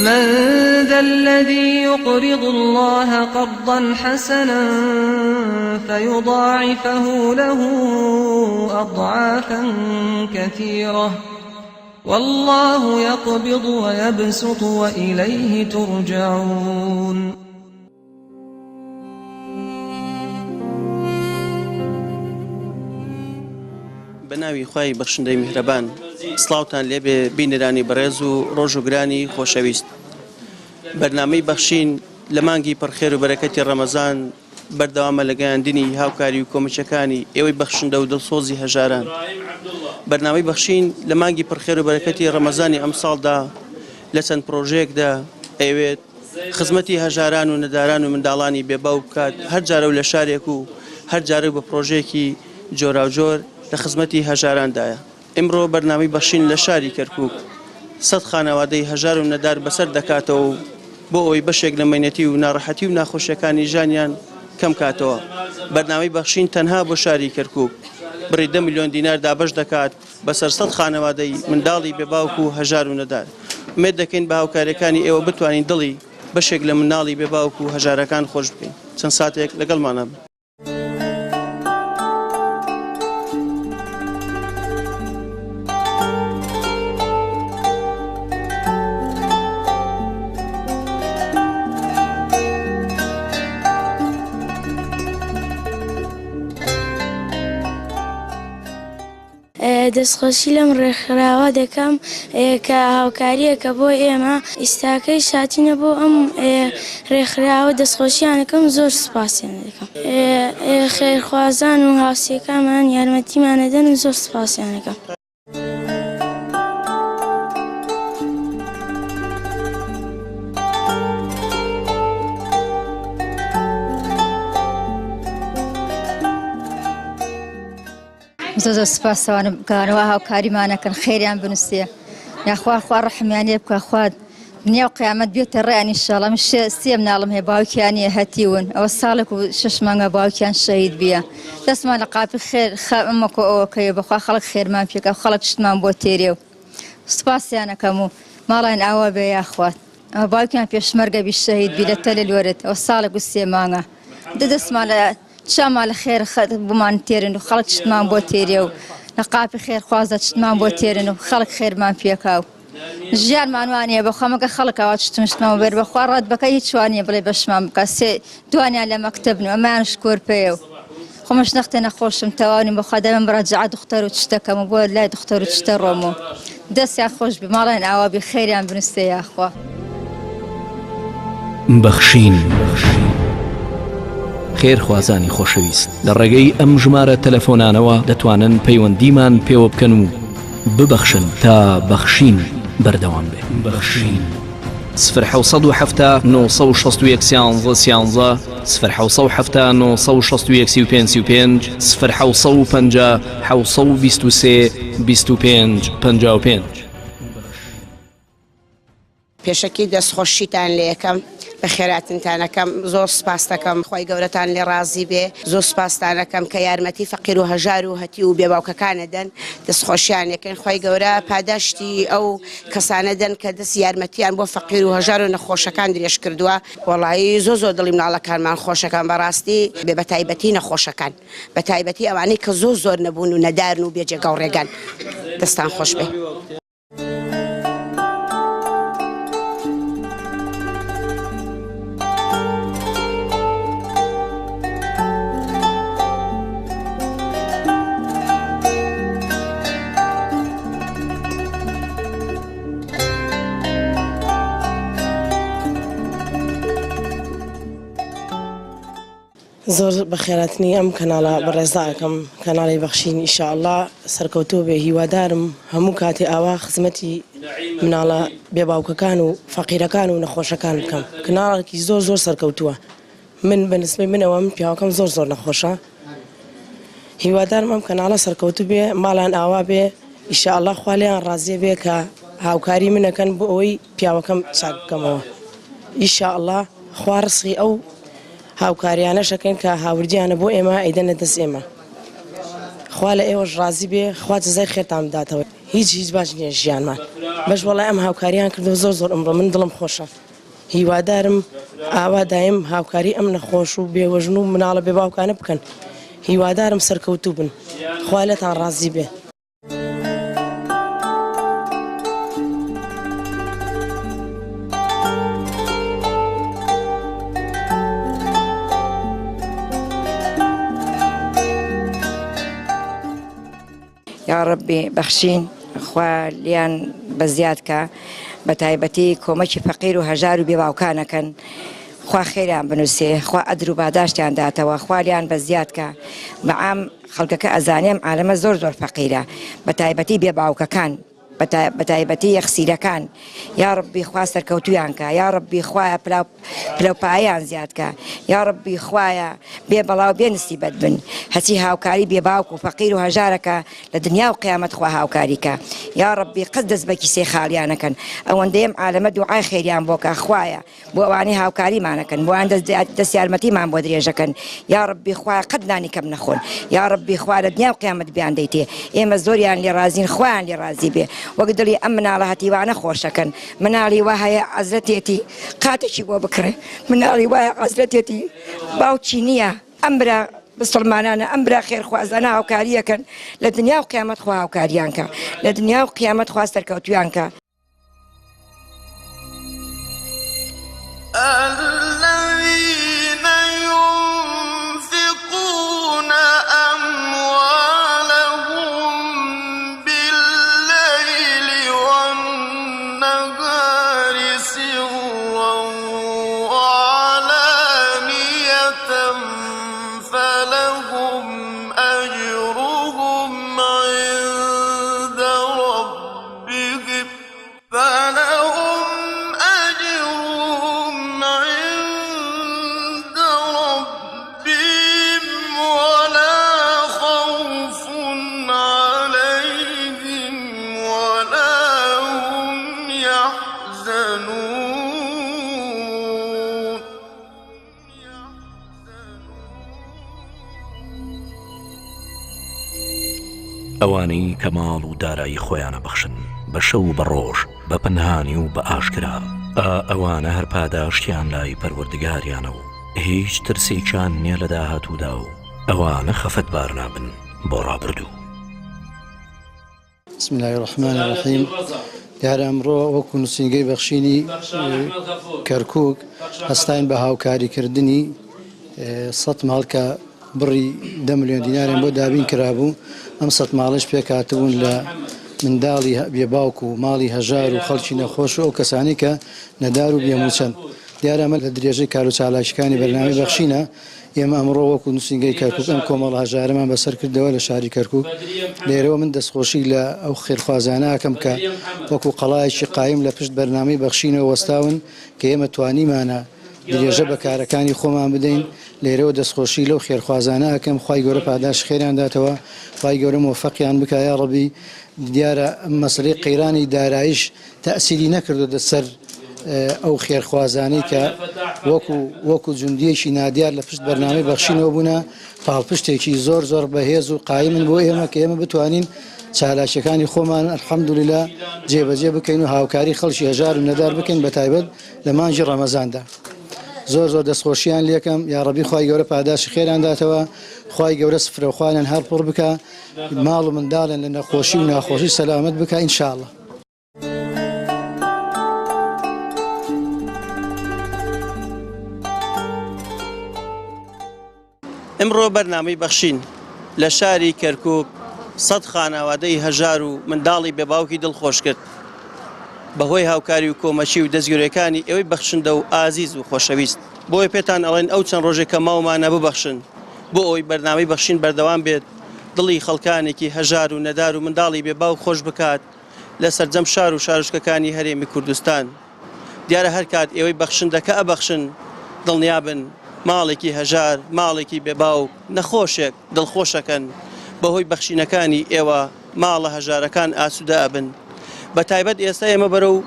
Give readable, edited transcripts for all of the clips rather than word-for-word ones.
من ذا الذي يقرض الله قرضا حسنا فيضاعفه له أضعافا كثيرة والله يقبض ويبسط وإليه ترجعون. بناوی خوای بخشندەی میهرەبان سڵاوتان لێبێ بینەرانی بەڕێز و ڕۆژوگرانی خۆشەویست. بەرنامەی بەخشین لە مانگی پڕخێر و بەرەکەتی ڕەمەزان بەردەوامە لە گەیاندنی هاوکاری و کۆمەچەکانی ئێوەی بەخشندە و دڵسۆزی هەژاران. بەرنامەی بەخشین لە مانگی پڕخێر و بەرەکەتی ڕەمەزانی ئەمساڵدا لە چەند پرۆژەیەکدا ئەوێت خزمەتی هەژاران و نەداران و منداڵانی بێباو بکات هەر جارە و لە شارێک و هەر جارە بە پرۆژێکی جۆراوجۆر لە خزمەتی هەژاراندایە. ئەمڕۆ بەرنامەی بەخشین لە شاری کەرکووک 100 خانەوادەی هەژار و نەدار بەسەر دەکاتەوە بۆ ئەوەی بەشێک لە مەینەتی و ناڕەحەتی و ناخۆشیەکانی ژانیان کەم کاتەوە. بەرنامەی بەخشین تەنها بۆ شاری کەرکووک بڕی 10 ملیۆن دینار دابەش دەکات بەسەر 100 خانەوادەی منداڵی بێباوک و هەژار و نەدار. ئومێد دەکەین بە هاوکاریەکانی ئێوە بتوانین دڵی بەشێک لە مناڵی بێباوک و هەژارەکان خۆش بکەین. چەند ساتێک لەگەڵمانە بن. دەستخۆشی لەم ڕێکخراوە دەکەم کە هاوکاریەکە بۆ ئێمە ئیستاکەی شاتینە بۆ ئەم ڕێکخراوە دەستخۆشییانەکەم زۆر سوپاسیان دەکەم. خێرخوازان و هاوسێکانمان یارمەتیمانەدەن و زۆر سوپاسیانەکەم. زۆر سوپاسەوانم کارەوە هاوکاریمانەکەن خێریان بنووسێ یاخوا خوا ڕەحمیانێ بکە خوا دنیا و قیامەت بێتە ڕێیان ئینشاڵڵا. من سێ مناڵم هەیە باوکیانیە هەتیون ئەوە ساڵێک و 6 مانگە باوکیان شەهید بێ دەستمان لە قاپی خێر ئەمەکۆ ئەوەکەیە بەخوا خەڵک خێرمان پێکە خەڵک شتمان بۆ تێرێ و سوپاسیانەکەم و ماڵیان ئاوا بێ یاخوات ئەمە باوکیان پێشمەرگە بی شەهید بی لە تەلە لوەرت ئەوە ساڵێک و 3 مانگە دەستمان لە شامان لە خێر بمان تێرن و خەڵک شتمان بۆ تێرێ و لە قاپی خێرخوازە شتمان بۆ تێرن و خەڵک خێرمان پێکاو ژیانمان وانەیە بەخوا مەگە خەڵکەوە شتمان بێر بەخوا ڕەت بەکە هیچ وانە بڵێ بەشمان بکە دوانیان لە مەکتەبن و ئەمانش کۆرپەیە و خۆمەش نەختێ نەخۆشم تەواونیم بەخوا دەمەم ڕەجعە دوختەر و چتەکەم و بۆ لای دوختەر و چتە ڕۆم و دەستیان خۆش بێ ماڵیان ئاوابی خێریان بنووسێ یاخوا. بەخشین خێرخوازانی خۆشەویست لە ڕێگەی ئەم ژمارە تەلەفۆنانەوە دەتوانن پەیوەندیمان پێوە بکەن و ببەخشن تا بەخشین بەردەوام بێ. بەخشین 0770 961 13 0770 961 35 0750 723 25 55. پێشەکی دەستخۆشیتان لێ یەکەم بە خێراتنتانەکەم زۆر سپاس دەکەم خۆی گەورەتان لێ ڕازی بێ زۆر سپاسدانەکەم کە یارمەتی فەقیر و هەژار و هەتی و بێباوکەکانە دەن دەستخۆشیان یەکەن خۆی گەورە پاداشتی ئەو کەسانە دەن کە دەست یارمەتیان بۆ فەقیر و هەژار و نەخۆشەکان درێژ کردووە. وەڵایی زۆر دڵی مناڵەکانمان خۆشەکان بەڕاستی بە تایبەتی نەخۆشەکان بە تایبەتی ئەوانەی کە زۆر نەبوون و نەدارن و بێجێگا و ڕێگان دەستان خۆش بێ. زۆر بەخێراتنی ئەم کەناڵە بەڕێزداکەم کەناڵی بەخشین ئینشاءالله سەرکەوتوو بێ هیوادارم هەموو کاتێ ئاوا خزمەتی مناڵە بێباوکەکان و فەقیرەکان و نەخۆشەکان بکەم. کەناڵێکی زۆر سەرکەوتووە من بەنسبەی منەوە من پیاوەکەم زۆر نەخۆشە هیوادارم ئەم کەناڵە سەرکەوتوو بێ ماڵان ئاوا بێ ئینشاءالله خوا لێیان ڕازیە بێ کە هاوکاری منەکەن بۆ ئەوەی پیاوەکەم چاک بکەمەوە ئینشاءالله خوا ڕزقی ئەو هاوکاریانە شەکەن کە هاوردیانە بۆ ئێمە ئەیدەنە دەست ئێمە خوا لە ئێوەش ڕازی بێ، خوا جەزای خێرتان بداتەوە. هیچ باش نییە ژیانمان، بەش وەڵای ئەم هاوکاریان کردو زۆر ئەمڕۆ من دڵم خۆشە. هیوادارم ئاوا دایم هاوکاری ئەم نەخۆش و بێوەژن و مناڵە بێ باوکانە بکەن. هیوادارم سەرکەوتوو بن، خوا لێتان ڕازی بێ. یا ڕەبی بەخشین خوا لیان بەزیادکە بە تایبەتی کۆمەکی فەقیر و هەژار و بێباوکانەکەن، خوا خێریان بنووسێ، خوا ئەدر و باداشتیان داتەوە، خوا لیان بەزیادکە. بەعام خەڵکەکە ئەزانێم عالەمە زۆر فەقیرە، بە تایبەتی بێباوکەکان، بە تایبەتی یەخسیرەکان. یا ڕەبی خوا سەرکەوتویان کە، یا ڕەبی خوایە پلەپایان زیادکە، یا ڕەبی خوایە بێ بەڵاو بێ نسیبەت بن. هەچی هاوکاری بێباوک و فەقیر و هەژارەکە لە دنیا و قیامەت خوا هاوکاریکە. یا ڕەبی قەت دەست بە کیسەی خاڵیانەکەن، ئەوەندەیەم عالەمە دوعای خێریان بۆکە خوایە بۆ ئەوانەی هاوکاریمانەکەن، بۆیان دەست یارمەتیمان بۆ درێژەکەن. یا ڕەبی خوایە قەت نانی کەم نەخۆن، یا ڕەبی خوا لە دنیا و قیامەت بیان دەیتێ. ئێمە زۆریان لێ رازین، خوایان لێ رازی بێ. وەک دڵی ئەم مناڵە هەتیوانە خۆشەکەن، مناڵی وا هەیە عەزرەتێتی قاتێکی بۆ بکڕێ، مناڵی وایە عەزرەتێتی باوکی نییە. ئەم برا بسڵمانانە، ئەم برا خێرخوازانە هاوکاریەکەن، لە دنیا و قیامەت خوا هاوکاریان کە، لە دنیا و قیامەت خوا سەرکەوتویان کە. ئەوانەی کە ماڵ و دارایی خۆیانە بەخشن بە شەو و بە ڕۆژ، بە پەنهانی و بە ئاشکرا، ئەوانە هەر پاداشتیان لای پەروەردگاریانە و هیچ ترسێکیان نییە لە داهاتوودا و ئەوانە خەفەتبار نابن بۆ ڕابردوو. بسم الله الرحمن الرحیم. دیارە ئەمڕۆ وەکو نووسینگەی بەخشینی کەرکووک هەستاین بە هاوکاریکردنی 100 ماڵ کە بڕی 10 ملیۆن دیناریان بۆ دابین کرابوو. ئەم 100 ماڵش پێکاتبوون لە منداڵی بێباوک و ماڵی هەژار و خەڵکی نەخۆش و ئەو کەسانی کە نەدار و بێموچەند. دیارە ئەمە لە درێژەی کار و چالاکیەکانی بەرنامەی بەخشینە. ئێمە ئەمڕۆ وەکو نووسینگەی کەرکووک ئەم کۆمەڵ هەژارەمان بەسەر کردەوە لە شاری کەرکووک. لێرەوە من دەستخۆشی لە ئەو خێرخوازانە ئەکەم کە وەکو قەڵایەکی قایم لە پشت بەرنامەی بەخشینەوە وەستاون کە ئێمە توانیمانە درێژە بە کارەکانی خۆمان بدەین. لێرەوە دەستخۆشی لەو خێرخوازانە ئەکەم، خوای گەورە پاداش خێریان داتەوە، خوای گەورە مۆفەقیان بکە یا ڕەبی. دیارە مەسەلەی قەیرانی دارایش تەئسیری نەکردو دەسەر ئەو خێرخوازانەی کە وەکو جوندیەکی نادیار لە پشت بەرنامەی بەخشینەوە بوونە، پاڵپشتێکی زۆر بەهێز و قایمن بۆ ئێمە کە ئێمە بتوانین چالاکیەکانی خۆمان ئەلحەمدولیلا جێبەجێ بکەین و هاوکاری خەڵکی هەژار و نەدار بکەین، بە تایبەت لە مانجی ڕەمەزاندا. زۆر دەستخۆشیان لێکم، یا ڕەبی خوای گەورە پاداشی خێران داتەوە، خوای گەورە سفرەخوانیان هەر پڕ بکە، ماڵ و منداڵن لە نەخۆشی و ناخۆشی سەلامەت بکە ئینشاءڵڵا. ئەمڕۆ بەرنامەی بەخشین لە شاری کەرکووک 100 خانەوادەی هەژار و منداڵی بێباوکی دڵخۆش کرد بەهۆی هاوکاری و کۆمەچی و دەستگیرەکانی ئێوەی بەخشندە و ئازیز و خۆشەویست. بۆی پێتان ئەڵێن ئەو چەند ڕۆژێک کە ماومانە ببەخشن بۆ ئەوی بەرنامەی بەخشین بەردەوام بێت، دڵی خەڵکانێکی هەژار و نەدار و منداڵی بێباوک خۆش بکات لە سەرجەم شار و شارشکەکانی هەرێمی کوردستان. دیارە هەر کات ئێوەی بەخشندەکە ئەبەخشن، دڵنیابن ماڵێکی هەژار، ماڵێکی بێباوک نەخۆشێک دڵخۆشەکەن، بەهۆی بەخشینەکانی ئێوە ماڵە هەژارەکان ئاسوودە ئەبن. بە تایبەت ئێستا ئێمە بەرەو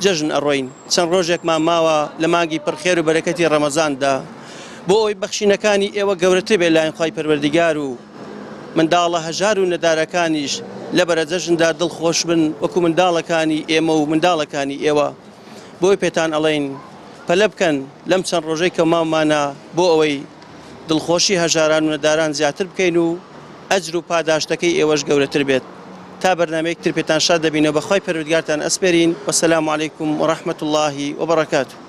جەژن ئەڕۆین، چەند ڕۆژێکمان ماوە لە مانگی پڕخێر و بەرەکەتی ڕەمەزاندا بۆ ئەوی بەخشینەکانی ئێوە گەورەتر بێ لایەن خوای پەروەردیگار و منداڵە هەژار و نەدارەکانیش لە بەرەجەژندا دڵخۆش بن وەکو منداڵەکانی ئێمە و منداڵەکانی ئێوە بۆی پێتان ئەڵێن پەلە بکەن لەم چەند ڕۆژەی کە مامانە بۆ ئەوەی دڵخۆشی هەژاران و نەداران زیاتر بکەین و ئەجر و پاداشتەکەی ئێوەش گەورەتر بێت تا بەرنامەیەک تر پێتان شاد دەبینەوە بەخوای پەروەردگارتان ئەسپێرین وەسەلام عەلەیکوم وەڕەحمەتوڵڵاهی وبەڕەکاتوه